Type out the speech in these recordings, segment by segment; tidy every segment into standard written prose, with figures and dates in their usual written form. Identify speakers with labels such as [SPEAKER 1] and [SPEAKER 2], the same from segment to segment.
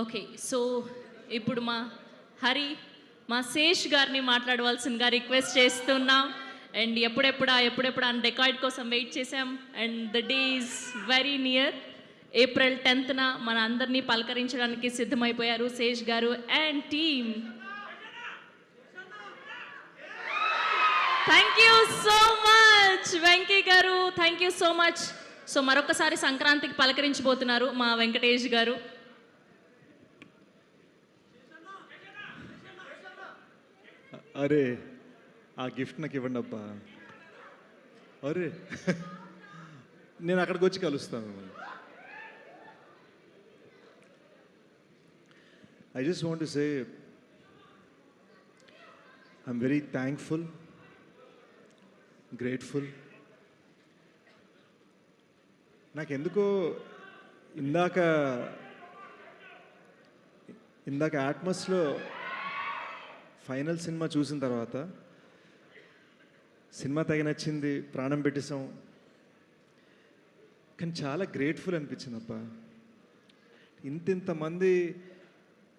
[SPEAKER 1] Okay. So, ఇప్పుడు మా హరి, మా శేష్ గారిని మాట్లాడవలసిందిగా రిక్వెస్ట్ చేస్తున్నాం. అండ్ ఎప్పుడెప్పుడా అని రికార్డ్ కోసం వెయిట్ చేసాం. And the day is very near. April 10న మన అందరినీ పలకరించడానికి సిద్ధమైపోయారు శేష్ గారు and team. Thank you so much Venky గారు, thank you so much. So మరొకసారి సంక్రాంతికి పలకరించబోతున్నారు మా వెంకటేష్ గారు.
[SPEAKER 2] అరే ఆ గిఫ్ట్ నాకు ఇవ్వండి అబ్బా. అరే నేను అక్కడికి వచ్చి కలుస్తాను. I just want to say I'm very thankful, grateful. నాకెందుకో ఇందాక ఆట్మస్లో ఫైనల్ సినిమా చూసిన తర్వాత సినిమా తెగ నచ్చింది, ప్రాణం పెట్టేసాం. కానీ చాలా గ్రేట్ఫుల్ అనిపించింది అబ్బా. ఇంతమంది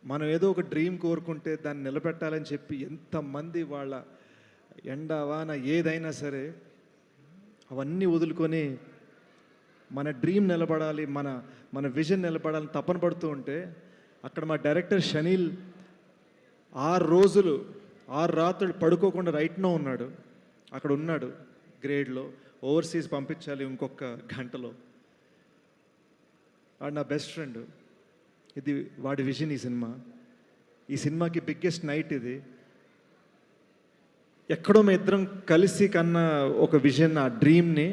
[SPEAKER 2] మనం ఏదో ఒక డ్రీమ్ కోరుకుంటే దాన్ని నిలబెట్టాలని చెప్పి ఎంతమంది వాళ్ళ ఎండ వాన ఏదైనా సరే అవన్నీ వదులుకొని మన డ్రీమ్ నిలబడాలి, మన విజన్ నిలబడాలని తపన పడుతూ ఉంటే అక్కడ మా డైరెక్టర్ షనీల్ 6 రాత్రులు పడుకోకుండా రైట్నో ఉన్నాడు. అక్కడ ఉన్నాడు గ్రేడ్లో. ఓవర్సీస్ పంపించాలి ఇంకొక గంటలో. వాడు నా బెస్ట్ ఫ్రెండ్. ఇది వాడి విజన్. ఈ సినిమాకి బిగ్గెస్ట్ నైట్ ఇది. ఎక్కడో మేము ఇద్దరం కలిసి కన్న ఒక విజన్, ఆ డ్రీమ్ని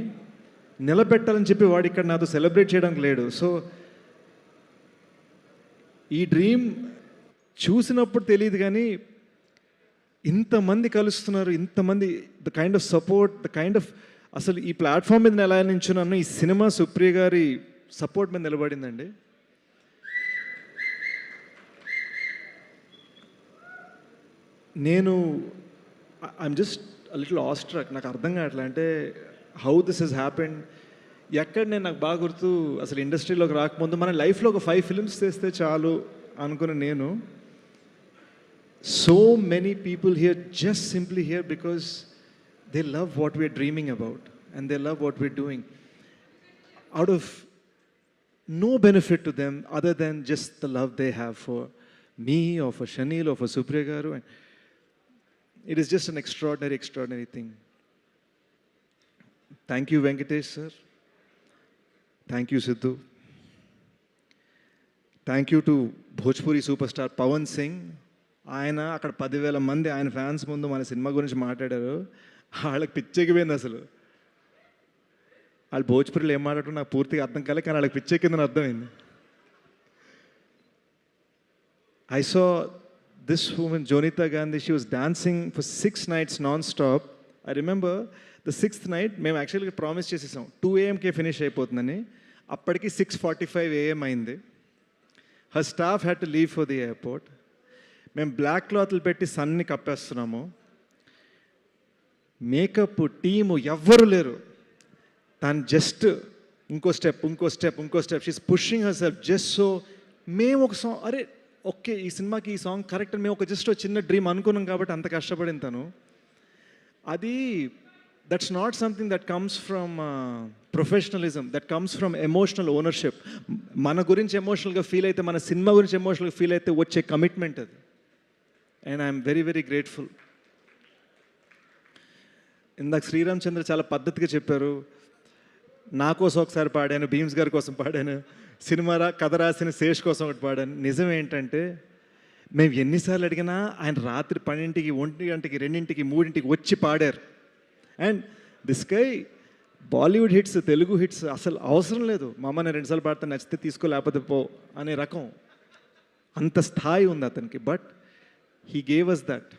[SPEAKER 2] నిలబెట్టాలని చెప్పి వాడు ఇక్కడ నాతో సెలబ్రేట్ చేయడానికి లేడు. సో ఈ డ్రీమ్ చూసినప్పుడు తెలియదు కానీ ఇంతమంది కలుస్తున్నారు, ఇంతమంది the kind of support, the kind of అసలు ఈ ప్లాట్ఫామ్ మీద ఎలా నించున్నాను, ఈ సినిమా సుప్రియ గారి సపోర్ట్ మీద నిలబడిందండి. నేను ఐఎమ్ జస్ట్ లిటిల్ ఆస్ట్రక్. నాకు అర్థం కావట్లే అంటే హౌ దిస్ హెస్ హ్యాపెండ్. ఎక్కడ నాకు బాగా గుర్తు, అసలు ఇండస్ట్రీలోకి రాకముందు మన లైఫ్లో ఒక 5 ఫిల్మ్స్ చేస్తే చాలు అనుకున్న నేను, so many people here just simply here because they love what we're dreaming about and they love what we're doing out of no benefit to them other than just the love they have for me or for Shanil or for Supriya Garu. And it is just an extraordinary thing. Thank you Venkatesh sir, thank you Sidhu, thank you to Bhojpuri superstar Pawan Singh. ఆయన అక్కడ 10,000 మంది ఆయన fans ముందు మన cinema గురించి మాట్లాడారు. వాళ్ళకి పిచ్చెక్కిపోయింది. అసలు వాళ్ళు భోజ్పురిలో ఏం మాట్లాడటం నాకు పూర్తిగా అర్థం కాలే, కానీ వాళ్ళకి పిచ్చెక్కిందని అర్థమైంది. I saw this woman Jonita Gandhi, she was dancing for 6 nights non stop. I remember the 6th night మేము యాక్చువల్గా ప్రామిస్ చేసేసాం 2 AM ఫినిష్ అయిపోతుందని. అప్పటికి 6:45 AM అయింది. Her staff had to leave for the airport. మేము బ్లాక్ క్లాత్లు పెట్టి సన్ని కప్పేస్తున్నాము. మేకప్ టీము ఎవ్వరు లేరు. తను జస్ట్ ఇంకో step she's pushing her self just so. మేము ఒక సాంగ్, అరే ఓకే ఈ సినిమాకి ఈ సాంగ్ కరెక్ట్ అని మేము ఒక జస్ట్ చిన్న డ్రీమ్ అనుకున్నాం కాబట్టి అంత కష్టపడింది తను. అది that's not something that comes from professionalism, that comes from emotional ownership. మన గురించి ఎమోషనల్గా ఫీల్ అయితే, మన సినిమా గురించి ఎమోషనల్గా ఫీల్ అయితే వచ్చే కమిట్మెంట్ అది. And I'm very grateful. ఇందాక శ్రీరామ్ చంద్ర చాలా పద్ధతిగా చెప్పారు. నా కోసం ఒకసారి పాడాను, భీమ్స్ గారి కోసం పాడాను, కథ రాసిన శేష్ కోసం ఒకటి పాడాను. నిజం ఏంటంటే మేము ఎన్నిసార్లు అడిగినా ఆయన రాత్రి 12కి, 1 గంటకి, 2కి, 3కి వచ్చి పాడారు. And this guy Bollywood hits, Telugu hits అసలు అవసరం లేదు. మా అమ్మ నేను 2 సార్లు పాడితే నచ్చితే తీసుకో లేకపోతే పో అనే రకం, అంత స్థాయి ఉంది అతనికి. But he gave us that.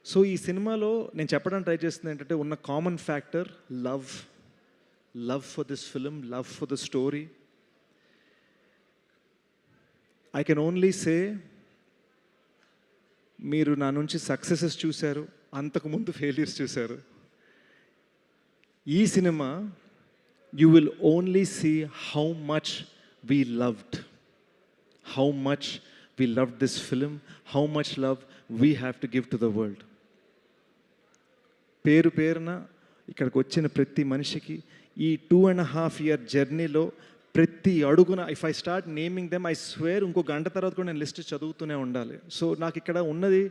[SPEAKER 2] So ఈ సినిమాలో నేను చెప్పడానికి ట్రై చేస్తుంది ఏంటంటే ఉన్న common factor love for this film, love for the story. I can only say మీరు నా నుంచి సక్సెసెస్ చూశారు, అంతకుముందు ఫెయిల్యూర్స్ చూశారు. ఈ సినిమా you will only see how much we loved, how much we loved this film, how much love we have to give to the world. పేరు పేరున ఇక్కడికి వచ్చిన ప్రతి మనిషికి ఈ 2.5 year జర్నీలో ప్రతి అడుగున if I start naming them I swear ఇంకో గంట తర్వాత కూడా నేను లిస్ట్ చదువుతూనే ఉండాలి. సో నాకు ఇక్కడ ఉన్నది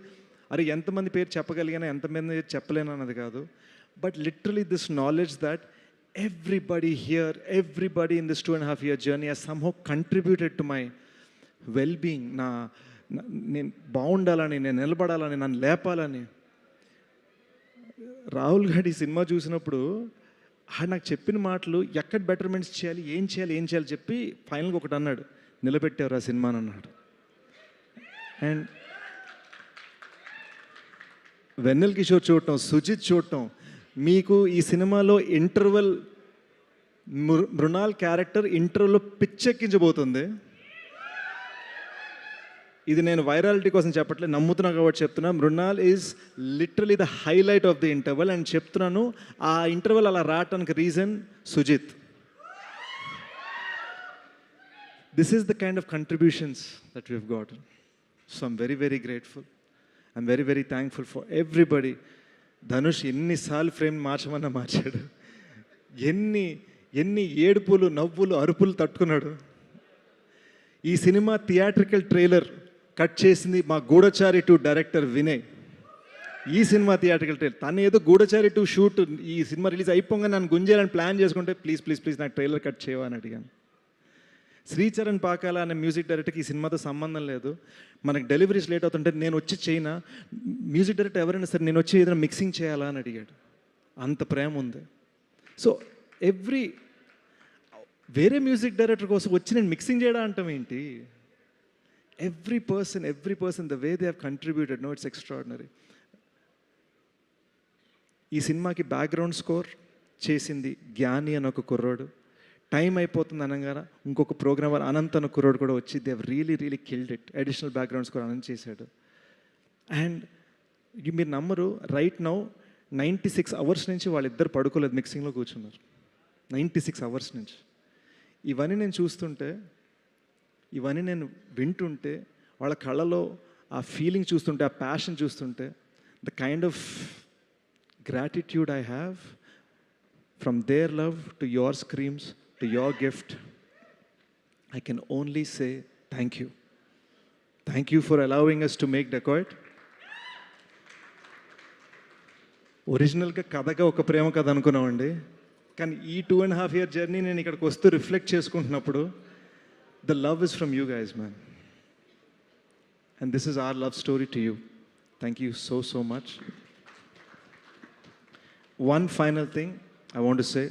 [SPEAKER 2] అరే ఎంతమంది పేరు చెప్పగలిగినా ఎంతమంది చెప్పలేను అన్నది కాదు, but literally this knowledge that everybody here, everybody in this 2.5 year journey has somehow contributed to my well-being. నేను బాగుండాలని, నేను నిలబడాలని, నన్ను లేపాలని. రాహుల్ గారి సినిమా చూసినప్పుడు నాకు చెప్పిన మాటలు ఎక్కడ బెటర్మెంట్స్ చేయాలి, ఏం చేయాలి చెప్పి ఫైనల్గా ఒకటి అన్నాడు, నిలబెట్టారు ఆ సినిమాని అన్నాడు. అండ్ వెన్నెల్ కిషోర్ చూడటం, సుజిత్ చూడటం, మీకు ఈ సినిమాలో ఇంటర్వెల్ మృణాల్ క్యారెక్టర్ ఇంటర్వెల్లో పిచ్చెక్కించబోతుంది. ఇది నేను వైరాలిటీ కోసం చెప్పట్లేదు, నమ్ముతున్నా కాబట్టి చెప్తున్నా. Mrunal is literally the highlight of the interval. And చెప్తున్నాను, ఆ ఇంటర్వెల్ అలా రావటానికి reason Sujeeth. This is the kind of contributions that we have gotten. So I'm very very grateful. I'm very very thankful for everybody. Dhanush ఎన్నిసార్లు frame మార్చమన్నా మార్చాడు, ఎన్ని ఏడుపులు, నవ్వులు, అరుపులు తట్టుకున్నాడు. ఈ సినిమా థియేట్రికల్ ట్రైలర్ కట్ చేసింది మా గూఢచారి 2 డైరెక్టర్ వినయ్. ఈ సినిమా థియేట్రికల్ ట్రైలర్ తను ఏదో గూఢచారి 2 షూట్ ఈ సినిమా రిలీజ్ అయిపోగా నన్ను గుంజేయాలని ప్లాన్ చేసుకుంటే ప్లీజ్ నాకు ట్రైలర్ కట్ చేయవని అడిగాను. శ్రీచరణ్ పాకాల అనే మ్యూజిక్ డైరెక్టర్కి ఈ సినిమాతో సంబంధం లేదు. మనకు డెలివరీస్ లేట్ అవుతుంటే నేను వచ్చి చేయనా, మ్యూజిక్ డైరెక్టర్ ఎవరైనా సరే నేను వచ్చి ఏదైనా మిక్సింగ్ చేయాలా అని అడిగాడు. అంత ప్రేమ ఉంది. సో వేరే మ్యూజిక్ డైరెక్టర్ కోసం వచ్చి నేను మిక్సింగ్ చేయడం అంటాం ఏంటి? Every person the way they have contributed, no it's extraordinary. ఈ సినిమాకి బ్యాక్గ్రౌండ్ స్కోర్ చేసింది జ్ఞాని అని ఒక కుర్రోడు. టైం అయిపోతుంది అనగానే ఇంకొక ప్రోగ్రామర్ అనంత్ అన్న కుర్రోడు కూడా వచ్చి they really killed it. Additional background score Anant చేశాడు. అండ్ మీరు నమ్మరు, రైట్ నౌ 96 hours నుంచి వాళ్ళిద్దరు పడుకోలేదు, మిక్సింగ్లో కూర్చున్నారు. 96 hours నుంచి. ఇవన్నీ నేను చూస్తుంటే, ఇవన్నీ నేను వింటుంటే, వాళ్ళ కళ్ళలో ఆ ఫీలింగ్ చూస్తుంటే, ఆ ప్యాషన్ చూస్తుంటే, the kind of gratitude I have from there love to your స్క్రీమ్స్ to your gift, I can only say thank you. Thank you for allowing us to make Dacoit. ఒరిజినల్గా కథగా ఒక ప్రేమ కథ అనుకున్నామండి, కానీ ఈ 2.5 year జర్నీ నేను ఇక్కడికి వస్తూ రిఫ్లెక్ట్ చేసుకుంటున్నప్పుడు the love is from you guys man, and this is our love story to you. Thank you so much. One final thing I want to say,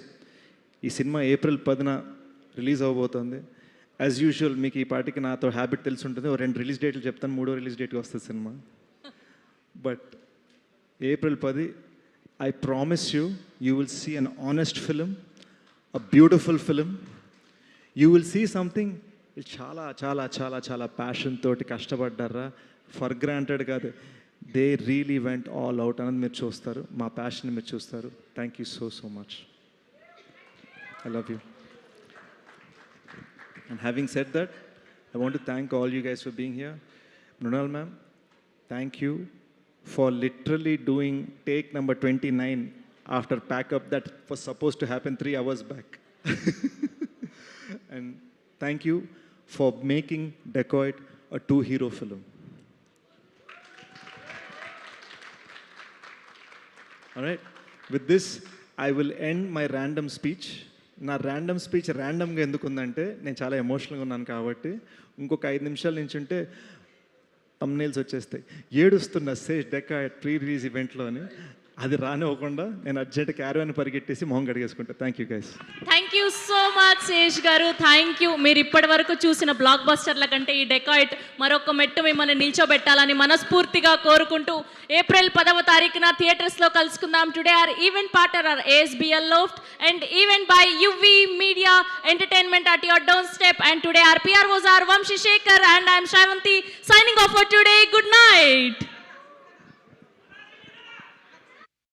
[SPEAKER 2] ఈ సినిమా April 10న రిలీజ్ అవ్వబోతుంది. As usual మీకు ఈ పార్టీకి నాతో habit తెలిసి ఉంటుంది, 2 రిలీజ్ డేట్లు చెప్తాను, 3వ రిలీజ్ డేట్కి వస్తుంది cinema. But April 10, I promise you, you will see an honest film, a beautiful film. You will see something చాలా చాలా చాలా చాలా ప్యాషన్ తోటి కష్టపడ్డారా, ఫర్ గ్రాంటెడ్ కాదు, they really went all out అనేది మీరు చూస్తారు, మా ప్యాషన్ మీరు చూస్తారు. Thank you so much. I love you. And having said that, I want to thank all you guys for being here. Mrunal ma'am, thank you for literally doing take number 29 after pack up that was supposed to happen 3 hours back. And thank you for making Dacoit a 2-hero film. All right, with this I will end my random speech. నా random speech ర్యాండమ్గా ఎందుకు ఉందంటే, నేను చాలా ఎమోషనల్గా ఉన్నాను కాబట్టి. ఇంకొక 5 నిమిషాల నుంచి ఉంటే థంబ్నెయిల్స్ వచ్చేస్తాయి, ఏడుస్తున్న సేష్ డెకాయిట్ ప్రీ రిలీజ్ ఈవెంట్లో అని. అది రానివ్వకుండా నేను అర్జెంట్ క్యారవాన్ పరిగెట్టేసి మొహం కడిగేసుకుంటా. Thank you guys.
[SPEAKER 1] Thank you so much Sesh గారు, థ్యాంక్ యూ. మీరు ఇప్పటి వరకు చూసిన బ్లాక్ బస్టర్ల కంటే ఈ డెకాయిట్ మరొక మెట్టు మిమ్మల్ని నిల్చోబెట్టాలని మనస్ఫూర్తిగా కోరుకుంటూ April 10న థియేటర్స్లో కలుసుకుందాం. Today our event partner our ASBL Loft and event by UV Media Entertainment at your doorstep. And today our PROs are Vamshi Shekhar and I am Shravanti signing off for today. Good night.